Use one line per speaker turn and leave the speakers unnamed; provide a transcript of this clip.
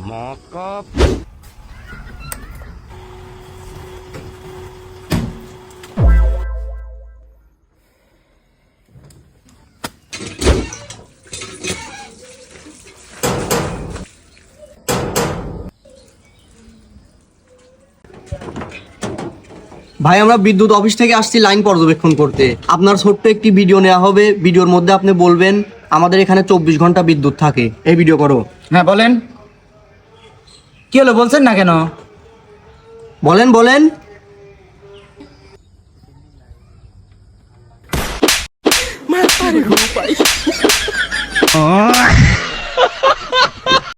mokap.
ভাই আমরা বিদ্যুৎ অফিস থেকে আসছি লাইন পর্যবেক্ষণ করতে। আপনার ছোট্ট একটি ভিডিও নেওয়া হবে। ভিডিওর মধ্যে আপনি বলবেন আমাদের এখানে 24 ঘন্টা বিদ্যুৎ থাকে। এই ভিডিও করো।
হ্যাঁ বলেন, কি হলো বলছেন না কেন?
বলেন বলেন।
Oh.